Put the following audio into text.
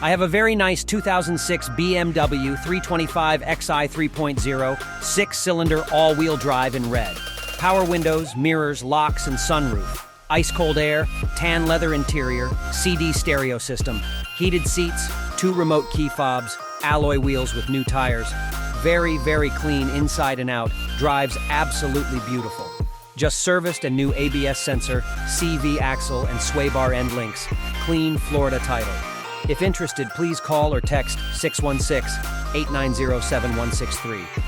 I have a very nice 2006 BMW 325XI 3.0, 6-cylinder all-wheel drive in red. Power windows, mirrors, locks, and sunroof. Ice-cold air, tan leather interior, CD stereo system, heated seats, 2 remote key fobs, alloy wheels with new tires. Very, very clean inside and out, drives absolutely beautiful. Just serviced a new ABS sensor, CV axle, and sway bar end links. Clean Florida title. If interested, please call or text 616-890-7163.